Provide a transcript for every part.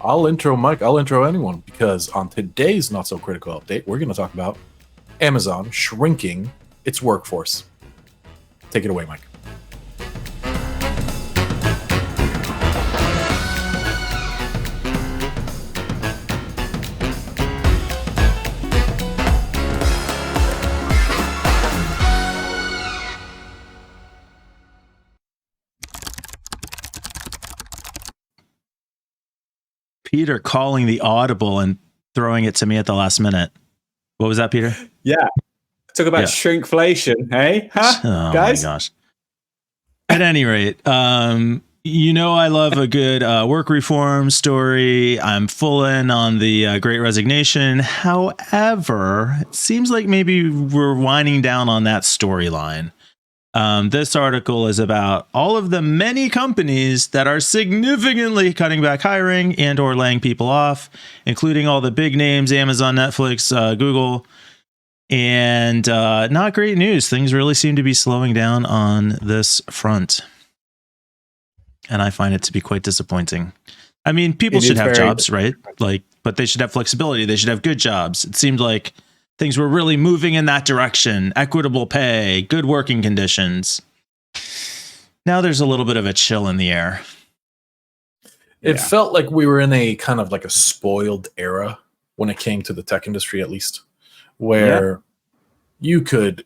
I'll intro Mike. I'll intro anyone, because on today's Not So Critical update, we're going to talk about Amazon shrinking its workforce. Take it away, Mike. Peter calling the audible and throwing it to me at the last minute. What was that, Peter? Yeah. Talk about shrinkflation, hey? Huh? Oh, guys? My gosh. At any rate, I love a good work reform story. I'm full in on the Great Resignation. However, it seems like maybe we're winding down on that storyline. This article is about all of the many companies that are significantly cutting back hiring and or laying people off, including all the big names, Amazon, Netflix, Google. And not great news. Things really seem to be slowing down on this front. And I find it to be quite disappointing. I mean, people should have jobs, right? But they should have flexibility. They should have good jobs. It seemed like things were really moving in that direction. Equitable pay, good working conditions. Now there's a little bit of a chill in the air. It felt like we were in a kind of like a spoiled era when it came to the tech industry, at least, where you could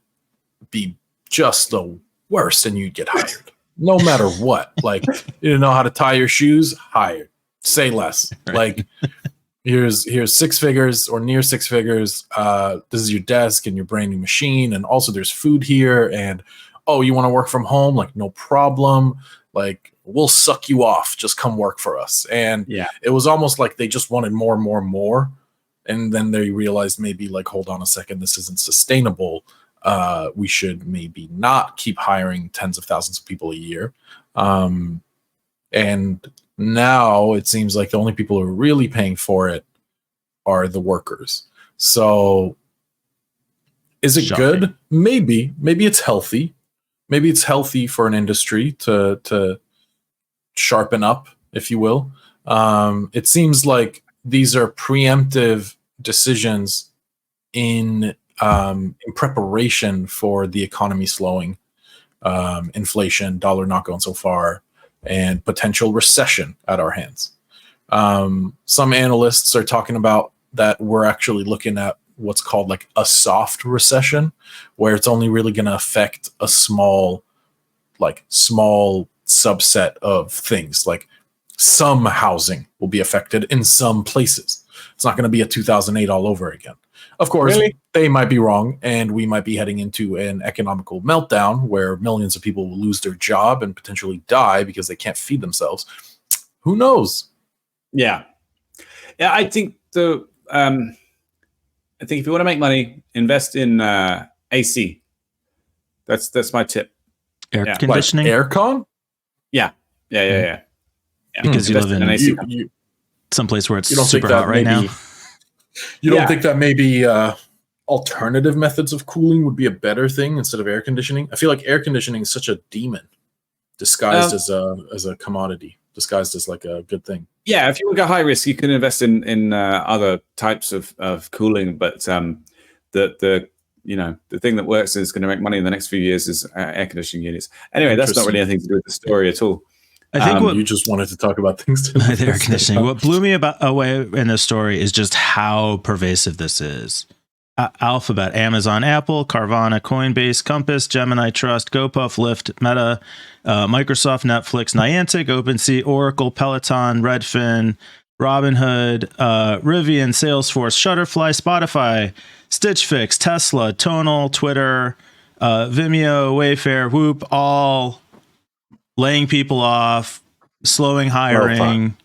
be just the worst and you'd get hired no matter what. Like, you didn't know how to tie your shoes, hired. Say less. Right. Like, here's six figures or near six figures. This is your desk and your brand new machine. And also there's food here. And, oh, you want to work from home? Like, no problem. Like, we'll suck you off. Just come work for us. And it was almost like they just wanted more and more and more. And then they realized maybe, like, hold on a second, this isn't sustainable. We should maybe not keep hiring tens of thousands of people a year. And now it seems like the only people who are really paying for it are the workers. So is it good? Maybe it's healthy. Maybe it's healthy for an industry to sharpen up, if you will. It seems like these are preemptive decisions in preparation for the economy slowing, inflation, dollar not going so far, and potential recession at our hands. Some analysts are talking about that we're actually looking at what's called like a soft recession, where it's only really going to affect a small subset of things. Like, some housing will be affected in some places. It's not going to be a 2008 all over again. Of course, they might be wrong, and we might be heading into an economical meltdown where millions of people will lose their job and potentially die because they can't feed themselves. Who knows? Yeah, I think if you want to make money, invest in AC. That's my tip. Air conditioning, like aircon. Yeah. Because you live in someplace where it's super hot right now. You don't think that maybe alternative methods of cooling would be a better thing instead of air conditioning? I feel like air conditioning is such a demon disguised as a commodity, disguised as like a good thing. Yeah, if you want to go high risk, you can invest in other types of cooling. But the thing that works and is going to make money in the next few years is air conditioning units. Anyway, that's not really anything to do with the story at all. I think you just wanted to talk about things. The air conditioning. What blew me away in this story is just how pervasive this is. Alphabet, Amazon, Apple, Carvana, Coinbase, Compass, Gemini Trust, GoPuff, Lyft, Meta, Microsoft, Netflix, Niantic, OpenSea, Oracle, Peloton, Redfin, Robinhood, Rivian, Salesforce, Shutterfly, Spotify, Stitch Fix, Tesla, Tonal, Twitter, Vimeo, Wayfair, Whoop, all laying people off, slowing hiring.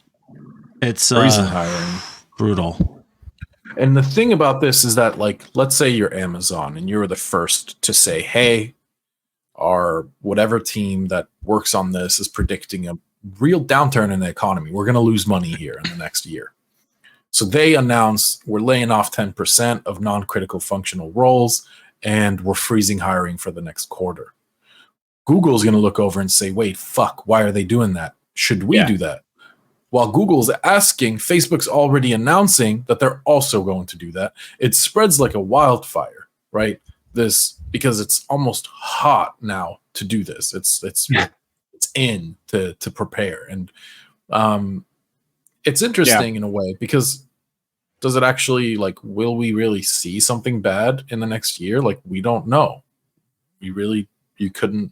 It's freezing hiring. Brutal. And the thing about this is that, like, let's say you're Amazon and you're the first to say, hey, our whatever team that works on this is predicting a real downturn in the economy. We're going to lose money here in the next year. So they announce we're laying off 10% of non-critical functional roles and we're freezing hiring for the next quarter. Google's going to look over and say, wait, fuck, why are they doing that? Should we do that? while Google's asking, Facebook's already announcing that they're also going to do that. It spreads like a wildfire, right? This because it's almost hot now to do this. It's in to prepare, and it's interesting in a way because does it actually will we really see something bad in the next year? Like, we don't know. You couldn't.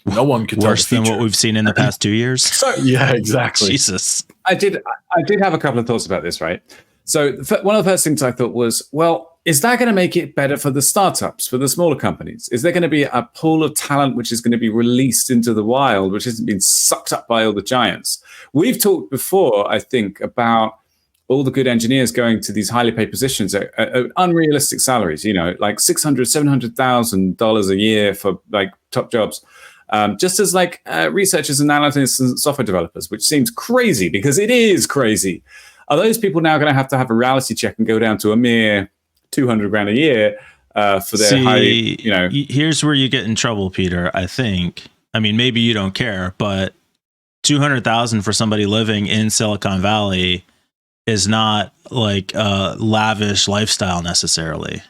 No one could worse tell than what we've seen in the past 2 years. So yeah, exactly. Jesus. I did have a couple of thoughts about this, right? So one of the first things I thought was, well, is that going to make it better for the startups, for the smaller companies? Is there going to be a pool of talent which is going to be released into the wild, which isn't being sucked up by all the giants? We've talked before, I think, about all the good engineers going to these highly paid positions at unrealistic salaries, like $600,000, $700,000 a year for top jobs. Just as researchers and analysts and software developers, which seems crazy because it is crazy. Are those people now going to have a reality check and go down to a mere $200,000 a year for their Here's where you get in trouble, Peter. I think. I mean, maybe you don't care, but $200,000 for somebody living in Silicon Valley is not like a lavish lifestyle necessarily.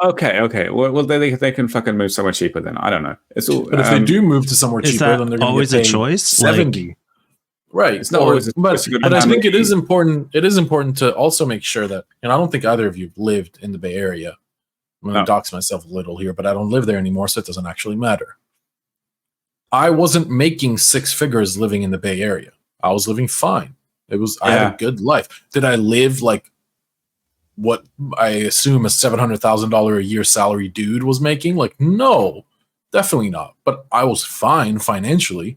Okay. Well, they can fucking move somewhere cheaper then. I don't know. It's all. But if they do move to somewhere cheaper, then they're going to always get a choice. 70. Right. It's not always. But I think it is important. It is important to also make sure that, and I don't think either of you have lived in the Bay Area. I'm going to dox myself a little here, but I don't live there anymore, so it doesn't actually matter. I wasn't making six figures living in the Bay Area. I was living fine. I had a good life. Did I live like what I assume a $700,000 a year salary dude was making? Like, no, definitely not. But I was fine financially.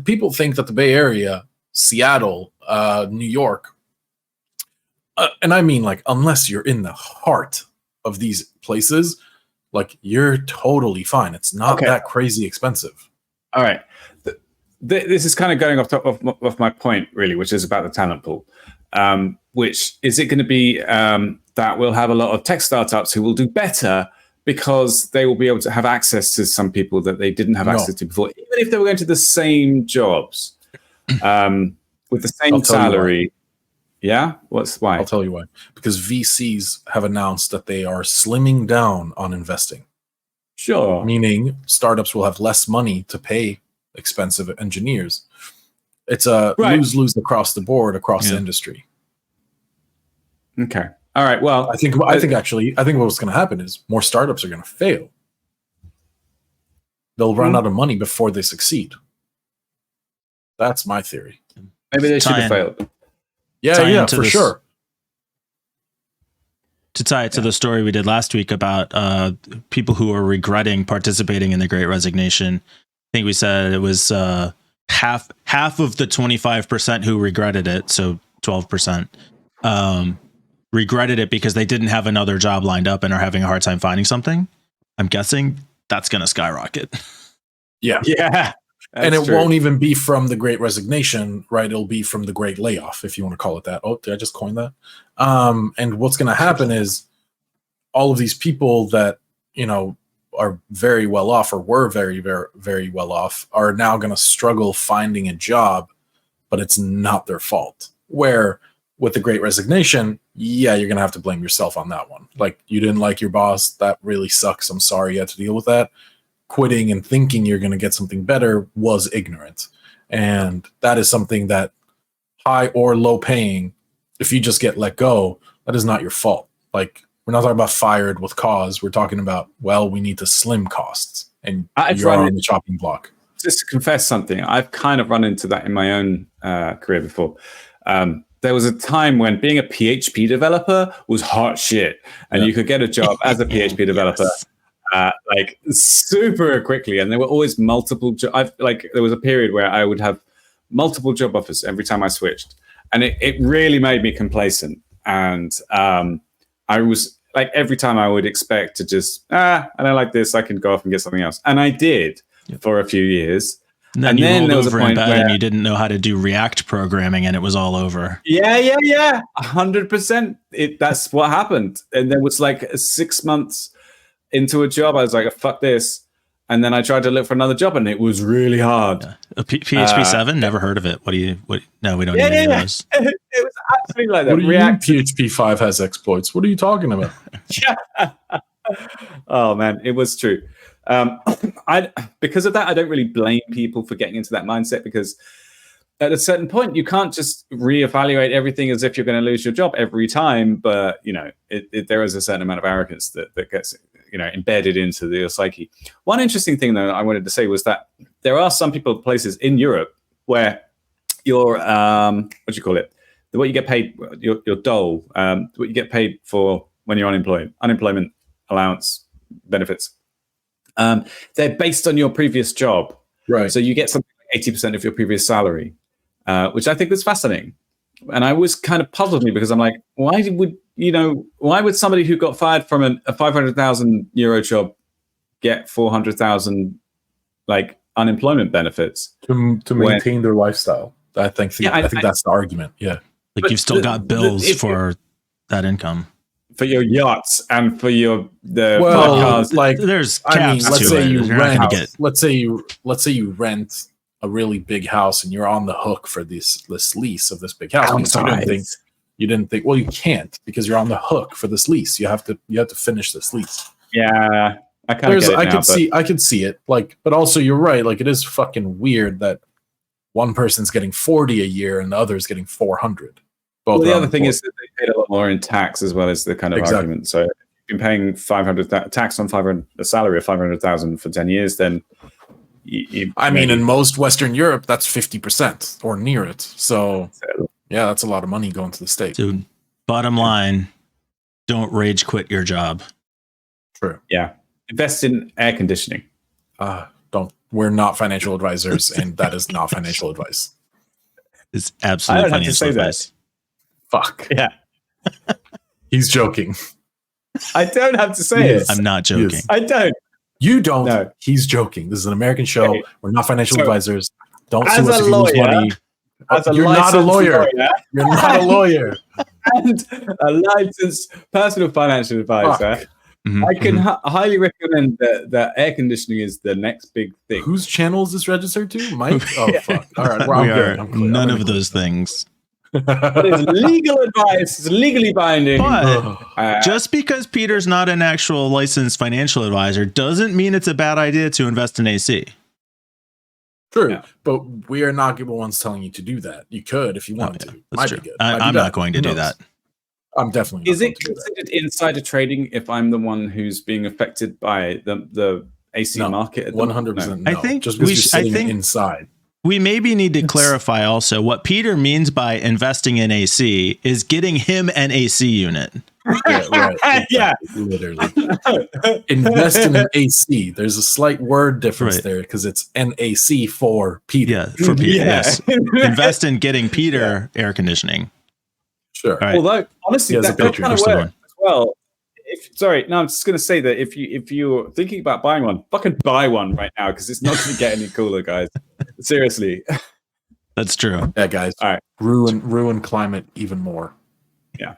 People think that the Bay Area, Seattle, New York, and I mean, like, unless you're in the heart of these places, like, you're totally fine. It's not that crazy expensive. All right. This is kind of going off top of my point, really, which is about the talent pool. Which is it going to be that we'll have a lot of tech startups who will do better because they will be able to have access to some people that they didn't have access to before, even if they were going to the same jobs with the same salary. Yeah? Why? I'll tell you why. Because VCs have announced that they are slimming down on investing. Sure. Meaning startups will have less money to pay expensive engineers. It's a lose-lose across the board, across the industry. Okay. All right. Well, I think what's going to happen is more startups are going to fail. They'll run out of money before they succeed. That's my theory. Maybe they should have failed. Yeah, for sure. To tie it to the story we did last week about people who are regretting participating in the Great Resignation, I think we said it was half of the 25% who regretted it, so 12%, regretted it because they didn't have another job lined up and are having a hard time finding something. I'm guessing that's going to skyrocket. Yeah. And it won't even be from the Great Resignation, right? It'll be from the Great Layoff, if you want to call it that. Oh, did I just coin that? And what's going to happen is all of these people that, are very well off or were very, very, very well off are now going to struggle finding a job, but it's not their fault. Where with the Great Resignation, you're going to have to blame yourself on that one. Like, you didn't like your boss. That really sucks. I'm sorry you had to deal with that. Quitting and thinking you're going to get something better was ignorant. And that is something that high or low paying, if you just get let go, that is not your fault. Like, we're not talking about fired with cause. We're talking about, we need to slim costs. And you're on the chopping block. Just to confess something, I've kind of run into that in my own career before. There was a time when being a PHP developer was hot shit. And you could get a job as a PHP developer like super quickly. And there were always multiple jobs. There was a period where I would have multiple job offers every time I switched. And it really made me complacent. And I was like, every time I would expect to just, I don't like this, I can go off and get something else. And I did for a few years. And then there was a point where you didn't know how to do React programming and it was all over. Yeah. 100%. That's what happened. And there was like 6 months into a job, I was like, fuck this. and then I tried to look for another job, and it was really hard. Yeah. PHP 7? Never heard of it. No, we don't need any of those. It was absolutely like that. What do you mean PHP 5 has exploits? What are you talking about? Yeah. Oh man, it was true. Because of that, I don't really blame people for getting into that mindset, because at a certain point, you can't just reevaluate everything as if you're going to lose your job every time. But there is a certain amount of arrogance that gets embedded into your psyche. One interesting thing, though, I wanted to say was that there are some places in Europe where your what do you call it? What you get paid, your dole, what you get paid for when you're unemployed, unemployment allowance benefits. They're based on your previous job, right? So you get something like 80% of your previous salary, which I think was fascinating. And I was kind of puzzled me, because I'm like, why would somebody who got fired from a 500,000 euro job get 400,000 like unemployment benefits to maintain their lifestyle? I think that's the argument. Yeah, like you've still got bills for that income. For your yachts and for the podcast, like there's caps. Let's say you rent a really big house and you're on the hook for this lease of this big house. You didn't think well, you can't, because you're on the hook for this lease. You have to finish this lease. Yeah, I could see it. Like, but also you're right. Like, it is fucking weird that one person's getting 40 a year and the other's getting 400. Well, the other thing is that they paid a lot more in tax as well, as the kind of argument. So if you've been paying 500 tax on a salary of 500,000 for 10 years, then in most Western Europe, that's 50% or near it. So yeah, that's a lot of money going to the state. Dude, bottom line, don't rage quit your job. True. Yeah. Invest in air conditioning. Don't. We're not financial advisors, and that is not financial advice. It's absolutely financial advice. Fuck. Yeah. He's joking. I don't have to say it. I'm not joking. Yes. I don't. You don't. No. He's joking. This is an American show. Okay. We're not financial advisors. Don't sue us if you lose money. You're not a lawyer. You're not a lawyer. And a licensed personal financial advisor. Mm-hmm, I can highly recommend that air conditioning is the next big thing. Whose channel is this registered to? Mike? Oh, fuck. All right. Well, we are none of those things. But it's legal advice. It's legally binding. But just because Peter's not an actual licensed financial advisor doesn't mean it's a bad idea to invest in AC. True, yeah. But we are not the ones telling you to do that. You could if you wanted to. That's true. I'm not going to do that. I'm definitely. Is it considered insider trading if I'm the one who's being affected by the AC market? 100%. No. I think just because you're sitting inside. We maybe need to clarify also what Peter means by investing in AC is getting him an AC unit. Yeah, right. Yeah, literally. Invest in an AC. There's a slight word difference there, because it's NAC for Peter. Yeah, for Peter. Yes. Invest in getting Peter air conditioning. Sure. Right. Although honestly, that kind of works as well. I'm just going to say that if you're thinking about buying one, fucking buy one right now, because it's not going to get any cooler, guys. Seriously. That's true. Yeah, guys. All right. Ruin climate even more. Yeah.